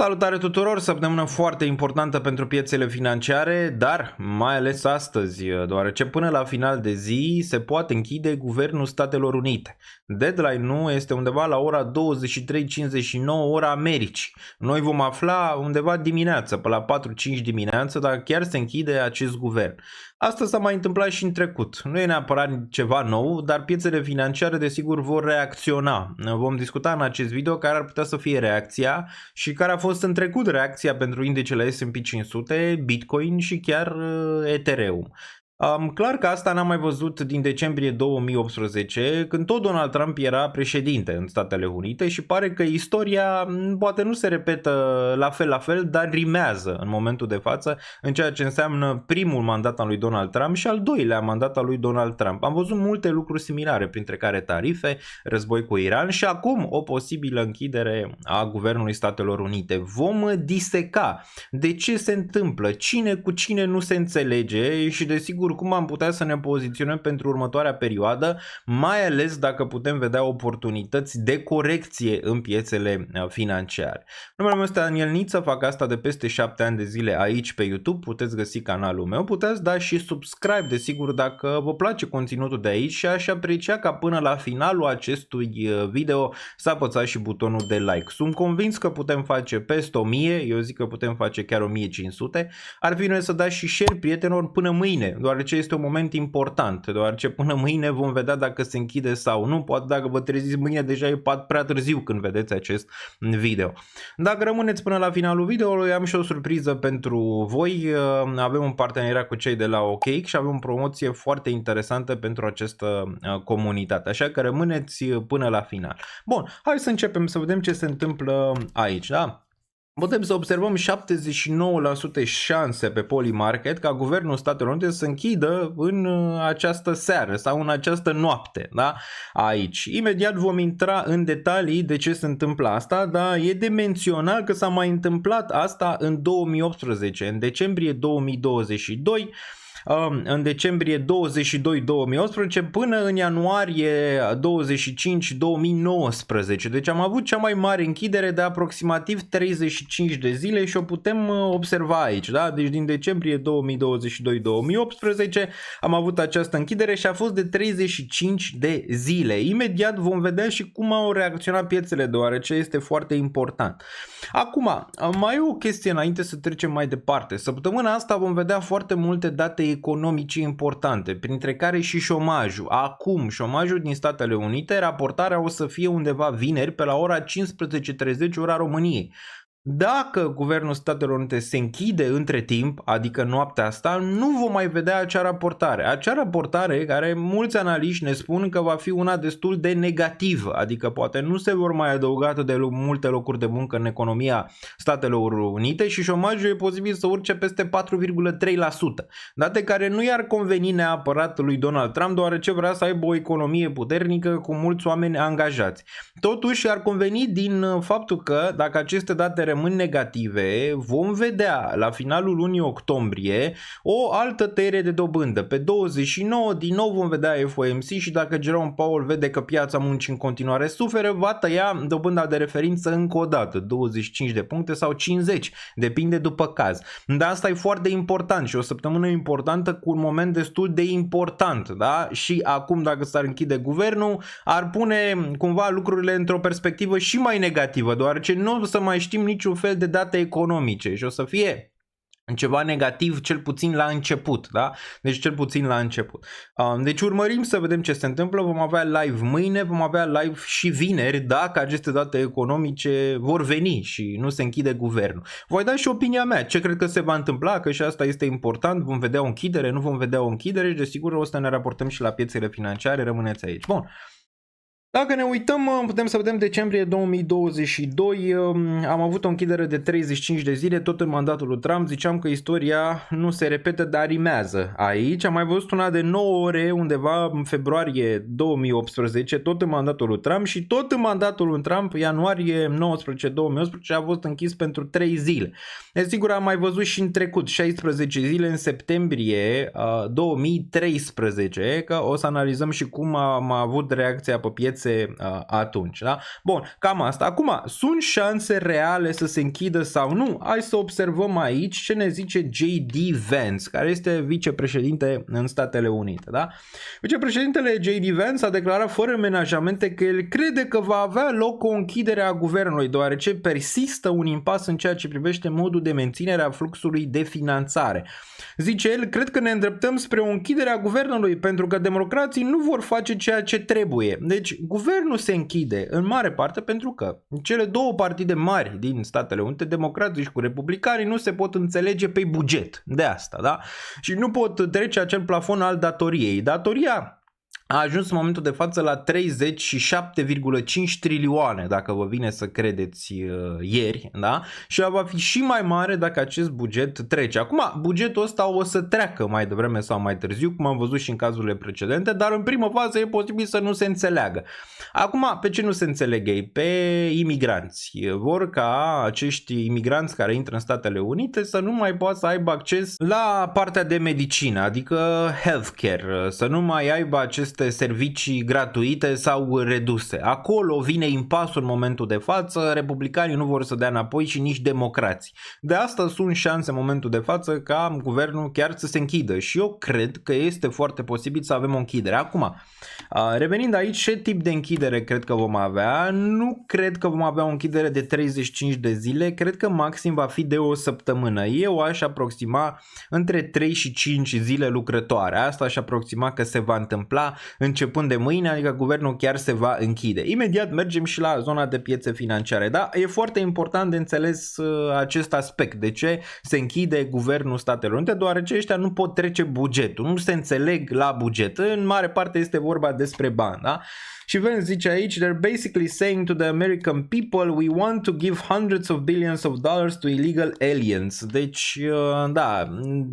Salutare tuturor, săptămână foarte importantă pentru piețele financiare, dar mai ales astăzi, deoarece până la final de zi se poate închide Guvernul Statelor Unite. Deadline-ul este undeva la ora 23:59 ora Americii. Noi vom afla undeva dimineață, pe la 4-5 dimineață, dacă chiar se închide acest guvern. Asta s-a mai întâmplat și în trecut. Nu e neapărat ceva nou, dar piețele financiare desigur vor reacționa. Vom discuta în acest video care ar putea să fie reacția și care a fost în trecut reacția pentru indicele S&P 500, Bitcoin și chiar Ethereum. Clar că asta n-am mai văzut din decembrie 2018, când tot Donald Trump era președinte în Statele Unite și pare că istoria poate nu se repetă la fel, dar rimează în momentul de față în ceea ce înseamnă primul mandat al lui Donald Trump și al doilea mandat al lui Donald Trump. Am văzut multe lucruri similare, printre care tarife, război cu Iran și acum o posibilă închidere a Guvernului Statelor Unite. Vom diseca de ce se întâmplă, cine cu cine nu se înțelege și desigur cum am putea să ne poziționăm pentru următoarea perioadă, mai ales dacă putem vedea oportunități de corecție în piețele financiare. Numele meu este Daniel Niță, fac asta de peste 7 ani de zile aici pe YouTube, puteți găsi canalul meu, puteți da și subscribe, desigur, dacă vă place conținutul de aici și aș aprecia ca până la finalul acestui video să apăsați și butonul de like. Sunt convins că putem face peste 1000, eu zic că putem face chiar 1500, ar fi noi să dați și share prietenilor până mâine, deoarece este un moment important, deoarece până mâine vom vedea dacă se închide sau nu, poate dacă vă treziți mâine deja e prea târziu când vedeți acest video. Dacă rămâneți până la finalul videoului, am și o surpriză pentru voi, avem un parteneriat cu cei de la OKX și avem o promoție foarte interesantă pentru această comunitate, așa că rămâneți până la final. Bun, hai să începem să vedem ce se întâmplă aici, da? Putem să observăm 79% șanse pe Polymarket ca Guvernul Statelor Unite să închidă în această seară sau în această noapte, da? Aici. Imediat vom intra în detalii de ce se întâmplă asta, dar e de menționat că s-a mai întâmplat asta în 2018, în decembrie 2022, în decembrie 22 2018 până în ianuarie 25 2019. Deci am avut cea mai mare închidere de aproximativ 35 de zile și o putem observa aici, da? Deci din decembrie 2022 2018 am avut această închidere și a fost de 35 de zile. Imediat vom vedea și cum au reacționat piețele, deoarece este foarte important. Acum, mai e o chestie înainte să trecem mai departe. Săptămâna asta vom vedea foarte multe date economice importante, printre care și șomajul. Acum, șomajul din Statele Unite, raportarea o să fie undeva vineri pe la ora 15:30 ora României. Dacă Guvernul Statelor Unite se închide între timp, adică noaptea asta, nu vom mai vedea acea raportare. Acea raportare care mulți analiști ne spun că va fi una destul de negativă, adică poate nu se vor mai adăuga atât de multe locuri de muncă în economia Statelor Unite și șomajul e posibil să urce peste 4,3%. Date care nu i-ar conveni neapărat lui Donald Trump, deoarece vrea să aibă o economie puternică cu mulți oameni angajați. Totuși ar conveni din faptul că dacă aceste date rămân negative, vom vedea la finalul lunii octombrie o altă tăiere de dobândă. Pe 29 din nou vom vedea FOMC și dacă Jerome Powell vede că piața muncii în continuare suferă, va tăia dobânda de referință încă o dată, 25 de puncte sau 50, depinde după caz. Dar asta e foarte important și o săptămână importantă cu un moment destul de important, da? Și acum dacă s-ar închide guvernul, ar pune cumva lucrurile într-o perspectivă și mai negativă, deoarece nu o să mai știm niciun fel de date economice și o să fie ceva negativ cel puțin la început, da? Deci cel puțin la început. Deci urmărim să vedem ce se întâmplă, vom avea live mâine, vom avea live și vineri dacă aceste date economice vor veni și nu se închide guvernul. Voi da și opinia mea, ce cred că se va întâmpla, că și asta este important, vom vedea o închidere, nu vom vedea o închidere și desigur o să ne raportăm și la piețele financiare, rămâneți aici. Bun. Dacă ne uităm, putem să vedem decembrie 2022, am avut o închidere de 35 de zile, tot în mandatul lui Trump, ziceam că istoria nu se repetă, dar rimează aici. Am mai văzut una de 9 ore undeva în februarie 2018, tot în mandatul lui Trump și tot în mandatul lui Trump, ianuarie 19 2018, a fost închis pentru 3 zile. Desigur, am mai văzut și în trecut, 16 zile în septembrie 2013, că o să analizăm și cum am avut reacția pe piețe piețe atunci. Da? Bun, cam asta. Acum, sunt șanse reale să se închidă sau nu? Hai să observăm aici ce ne zice J.D. Vance, care este vicepreședinte în Statele Unite. Da? Vicepreședintele J.D. Vance a declarat fără menajamente că el crede că va avea loc o închidere a guvernului, deoarece persistă un impas în ceea ce privește modul de menținere a fluxului de finanțare. Zice el, cred că ne îndreptăm spre o închidere a guvernului pentru că democrații nu vor face ceea ce trebuie. Deci, guvernul se închide în mare parte pentru că cele două partide mari din Statele Unite, democrații și cu republicanii, nu se pot înțelege pe buget. De asta, da? Și nu pot trece acel plafon al datoriei. Datoria a ajuns în momentul de față la 37,5 trilioane, dacă vă vine să credeți ieri, da? Și va fi și mai mare dacă acest buget trece. Acum, bugetul ăsta o să treacă mai devreme sau mai târziu, cum am văzut și în cazurile precedente, dar în primă fază e posibil să nu se înțeleagă. Acum, pe ce nu se înțelegă ei? Pe imigranți. Vor ca acești imigranți care intră în Statele Unite să nu mai poată să aibă acces la partea de medicină, adică healthcare, să nu mai aibă aceste servicii gratuite sau reduse. Acolo vine impasul în momentul de față, republicanii nu vor să dea înapoi și nici democrații. De asta sunt șanse în momentul de față ca guvernul chiar să se închidă și eu cred că este foarte posibil să avem o închidere. Acum, revenind aici, ce tip de închidere cred că vom avea? Nu cred că vom avea o închidere de 35 de zile, cred că maxim va fi de o săptămână. Eu aș aproxima între 3 și 5 zile lucrătoare. Asta aș aproxima că se va întâmpla începând de mâine, adică guvernul chiar se va închide. Imediat mergem și la zona de piețe financiare. Da, e foarte important de înțeles acest aspect. De ce se închide guvernul Statelor Unite? Deoarece ăștia nu pot trece bugetul, nu se înțeleg la buget. În mare parte este vorba despre bani, da? Și Vance zice aici, they're basically saying to the American people, we want to give hundreds of billions of dollars to illegal aliens. Deci, da,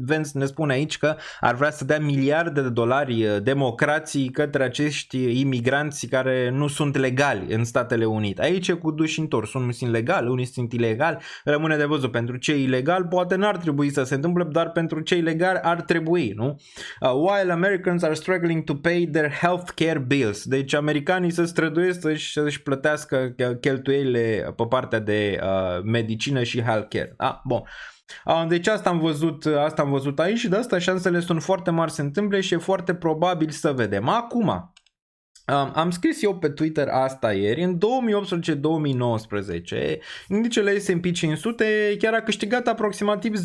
Vance ne spune aici că ar vrea să dea miliarde de dolari democrații către acești imigranți care nu sunt legali în Statele Unite. Aici e cu duș și întors, unii sunt legali, unii sunt ilegali, rămâne de văzut. Pentru cei ilegali poate n-ar trebui să se întâmple, dar pentru cei legali ar trebui, nu? While Americans are struggling to pay their health care bills. Deci americanii se străduiesc să-și plătească cheltuielile pe partea de medicină și healthcare. Bun. Deci asta am văzut aici și de asta șansele sunt foarte mari să se întâmple și e foarte probabil să vedem. Acum, am scris eu pe Twitter asta ieri, în 2018-2019, indicele S&P 500 chiar a câștigat aproximativ 10%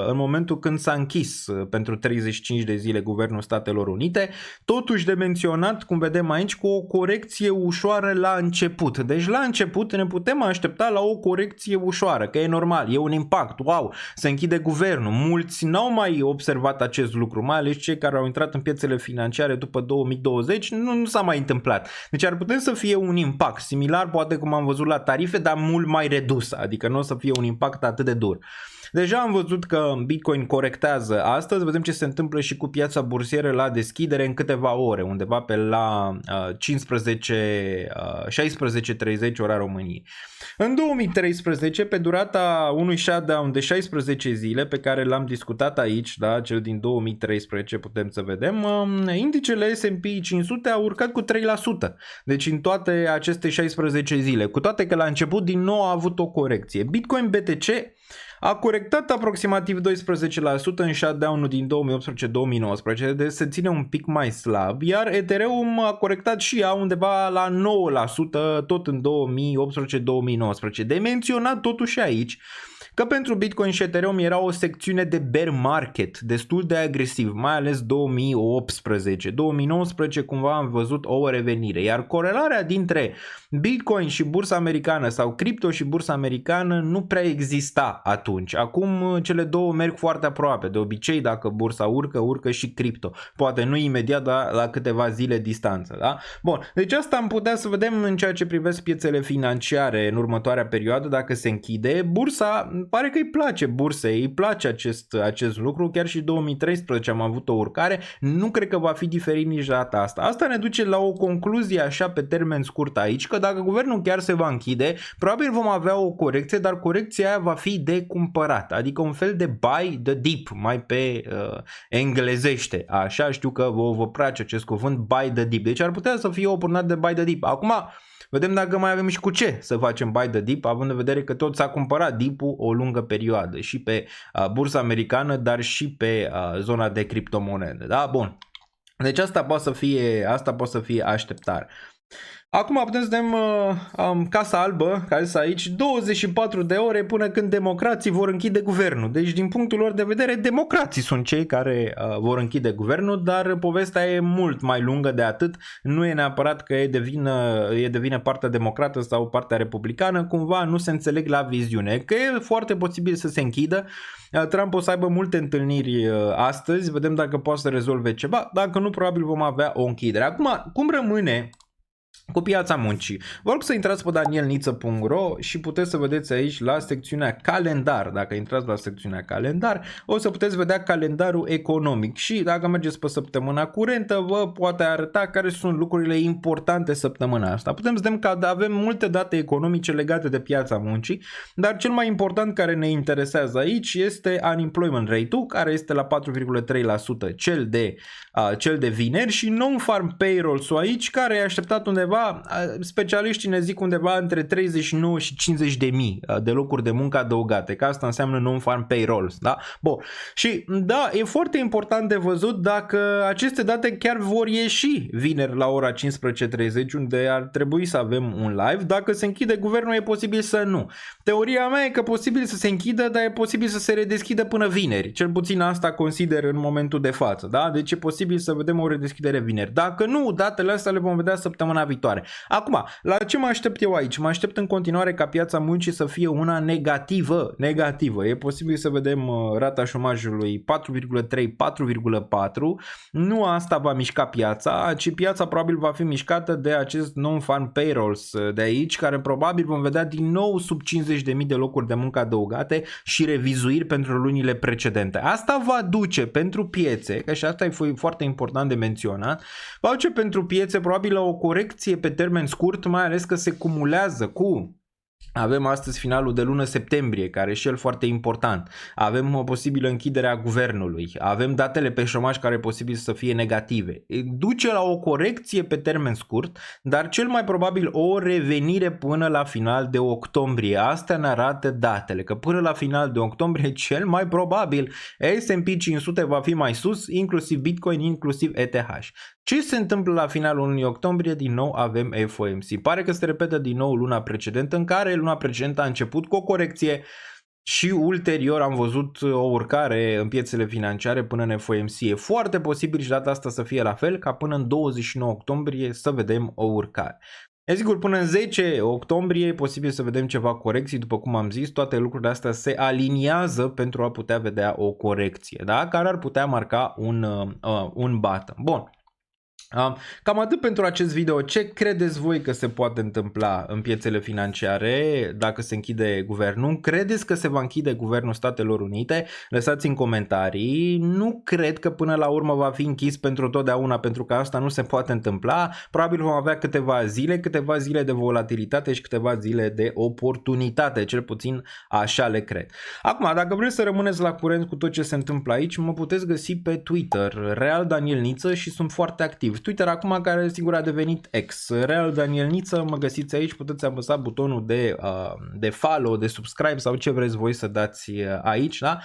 în momentul când s-a închis pentru 35 de zile Guvernul Statelor Unite, totuși de menționat, cum vedem aici, cu o corecție ușoară la început. Deci la început ne putem aștepta la o corecție ușoară, că e normal, e un impact, wow, se închide guvernul. Mulți n-au mai observat acest lucru, mai ales cei care au intrat în piețele financiare după 2020, nu s-a mai întâmplat. Deci ar putea să fie un impact similar, poate cum am văzut la tarife, dar mult mai redus, adică nu o să fie un impact atât de dur. Deja am văzut că Bitcoin corectează astăzi, vedem ce se întâmplă și cu piața bursieră la deschidere în câteva ore, undeva pe la 16:30 ora României. În 2013, pe durata unui shutdown de 16 zile pe care l-am discutat aici, da, cel din 2013, putem să vedem, indicele S&P 500 a urcat cu 3%. Deci în toate aceste 16 zile, cu toate că la început din nou a avut o corecție. Bitcoin BTC a corectat aproximativ 12% în shutdown-ul din 2018-2019, deci se ține un pic mai slab, iar Ethereum a corectat și ea undeva la 9% tot în 2018-2019. De menționat totuși aici că pentru Bitcoin și Ethereum era o secțiune de bear market destul de agresiv, mai ales 2018. 2019 cumva am văzut o revenire, iar corelarea dintre Bitcoin și bursa americană sau cripto și bursa americană nu prea exista atunci. Acum cele două merg foarte aproape. De obicei dacă bursa urcă și cripto. Poate nu imediat, dar la câteva zile distanță. Da? Bun, deci asta am putea să vedem în ceea ce privesc piețele financiare în următoarea perioadă dacă se închide. Bursa, pare că îi place bursei, îi place acest lucru. Chiar și 2013 am avut o urcare. Nu cred că va fi diferit nici data asta. Asta ne duce la o concluzie așa pe termen scurt aici, că dacă guvernul chiar se va închide, probabil vom avea o corecție, dar corecția aia va fi de cumpărat, adică un fel de buy the dip, mai pe englezește, așa, știu că vă place acest cuvânt, buy the dip, deci ar putea să fie o oportunitate de buy the dip. Acum, vedem dacă mai avem și cu ce să facem buy the dip, având în vedere că tot s-a cumpărat dip-ul o lungă perioadă și pe bursa americană, dar și pe zona de criptomonede. Da? Bun. Deci asta poate să fie așteptare. Acum putem să vedem Casa Albă, care este aici, 24 de ore până când democrații vor închide guvernul. Deci din punctul lor de vedere, democrații sunt cei care vor închide guvernul, dar povestea e mult mai lungă de atât. Nu e neapărat că e de vină partea democrată sau partea republicană, cumva nu se înțeleg la viziune. Că e foarte posibil să se închidă. Trump o să aibă multe întâlniri astăzi, vedem dacă poate să rezolve ceva, dacă nu, probabil vom avea o închidere. Acum, cum rămâne cu piața muncii? Vă rog să intrați pe danielniță.ro și puteți să vedeți aici la secțiunea calendar. Dacă intrați la secțiunea calendar, o să puteți vedea calendarul economic și dacă mergeți pe săptămâna curentă, vă poate arăta care sunt lucrurile importante săptămâna asta. Putem să vedem că avem multe date economice legate de piața muncii, dar cel mai important care ne interesează aici este unemployment rate-ul, care este la 4,3%, cel de vineri, și non-farm payrolls-ul aici, care e așteptat undeva, specialiștii ne zic undeva între 39 și 50 de mii de locuri de muncă adăugate, că asta înseamnă non-farm payrolls, da? Bun. Și da, e foarte important de văzut dacă aceste date chiar vor ieși vineri la ora 15:30, unde ar trebui să avem un live. Dacă se închide guvernul, e posibil să nu. Teoria mea e că posibil să se închidă, dar e posibil să se redeschidă până vineri. Cel puțin asta consider în momentul de față, da? Deci e posibil să vedem o redeschidere vineri. Dacă nu, datele astea le vom vedea săptămâna viitoare. Acum, la ce mă aștept eu aici? Mă aștept în continuare ca piața muncii să fie una negativă. E posibil să vedem rata șomajului 4,3, 4,4. Nu asta va mișca piața, ci piața probabil va fi mișcată de acest non-farm payrolls de aici, care probabil vom vedea din nou sub 50.000 de locuri de muncă adăugate și revizuiri pentru lunile precedente. Asta va duce pentru piețe, că și asta e foarte important de menționat, va duce pentru piețe probabil la o corecție pe termen scurt, mai ales că se cumulează cu... Avem astăzi finalul de lună septembrie, care e și el foarte important. Avem o posibilă închidere a guvernului. Avem datele pe șomaj care e posibil să fie negative. Duce la o corecție pe termen scurt, dar cel mai probabil o revenire până la final de octombrie. Astea ne arată datele, că până la final de octombrie cel mai probabil S&P 500 va fi mai sus, inclusiv Bitcoin, inclusiv ETH. Ce se întâmplă la finalul lunii octombrie? Din nou avem FOMC. Pare că se repetă din nou luna precedentă, în care luna precedentă a început cu o corecție și ulterior am văzut o urcare în piețele financiare până în FOMC. E foarte posibil și data asta să fie la fel, ca până în 29 octombrie să vedem o urcare. E sigur, până în 10 octombrie e posibil să vedem ceva corecții, după cum am zis, toate lucrurile astea se aliniază pentru a putea vedea o corecție, da? Care ar putea marca un bottom. Bun. Cam atât pentru acest video. Ce credeți voi că se poate întâmpla în piețele financiare dacă se închide guvernul? Credeți că se va închide guvernul Statelor Unite? Lăsați în comentarii. Nu cred că până la urmă va fi închis pentru totdeauna, pentru că asta nu se poate întâmpla. Probabil vom avea câteva zile de volatilitate și câteva zile de oportunitate, cel puțin așa le cred. Acum, dacă vreți să rămâneți la curent cu tot ce se întâmplă aici, mă puteți găsi pe Twitter, Real Daniel Niță, și sunt foarte activ. Twitter acum, care sigur a devenit X. Real Daniel Niță, mă găsiți aici, puteți apăsa butonul de follow, de subscribe sau ce vreți voi să dați aici, da?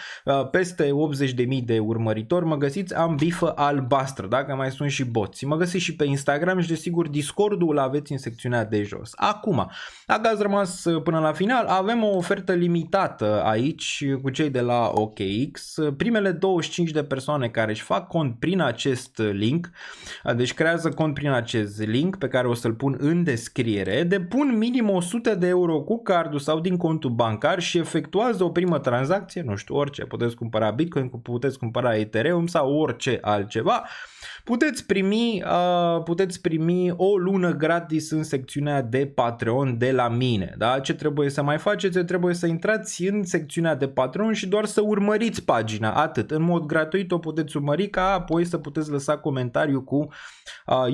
Peste 80.000 de urmăritori, mă găsiți, am bifă albastră, dacă mai sunt și boți. Mă găsiți și pe Instagram și desigur Discord-ul îl aveți în secțiunea de jos. Acum, dacă ați rămas până la final, avem o ofertă limitată aici cu cei de la OKX. Primele 25 de persoane care își fac cont prin acest link, deci creează cont prin acest link pe care o să-l pun în descriere, depun minim 100 de euro cu cardul sau din contul bancar și efectuează o primă tranzacție, nu știu, orice, puteți cumpăra Bitcoin, puteți cumpăra Ethereum sau orice altceva, puteți primi o lună gratis în secțiunea de Patreon de la mine. Da? Ce trebuie să mai faceți? Trebuie să intrați în secțiunea de Patreon și doar să urmăriți pagina, atât. În mod gratuit o puteți urmări, ca apoi să puteți lăsa comentariu cu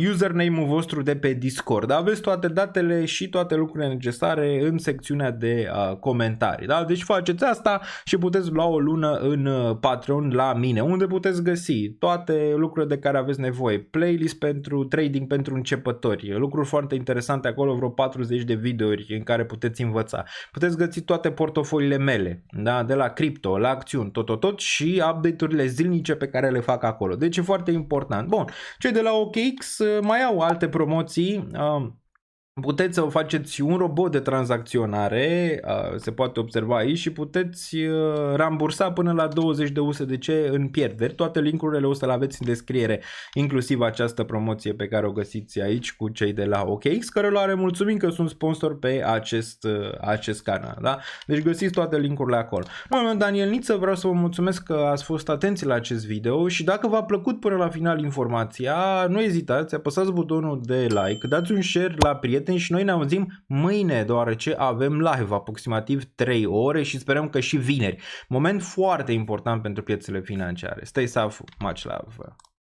username-ul vostru de pe Discord. Aveți toate datele și toate lucrurile necesare în secțiunea de comentarii. Da? Deci faceți asta și puteți lua o lună în Patreon la mine, unde puteți găsi toate lucrurile de care aveți nevoie. Playlist pentru trading pentru începători, lucruri foarte interesante acolo, vreo 40 de videouri în care puteți învăța. Puteți găsi toate portofoliile mele, da? De la cripto, la acțiuni, tot și update-urile zilnice pe care le fac acolo. Deci e foarte important. Bun, cei de la OKX mai au alte promoții. Puteți să faceți un robot de tranzacționare, se poate observa aici, și puteți rambursa până la 20 de USDC în pierderi. Toate linkurile o să le aveți în descriere, inclusiv această promoție pe care o găsiți aici cu cei de la OKX, cărora le mulțumim că sunt sponsor pe acest canal. Da? Deci găsiți toate linkurile acolo. Domnul Daniel Niță, vreau să vă mulțumesc că ați fost atenți la acest video și dacă v-a plăcut până la final informația, nu ezitați, apăsați butonul de like, dați un share la prieteni și noi ne auzim mâine, deoarece avem live aproximativ 3 ore și sperăm că și vineri. Moment foarte important pentru piețele financiare. Stay safe, much love!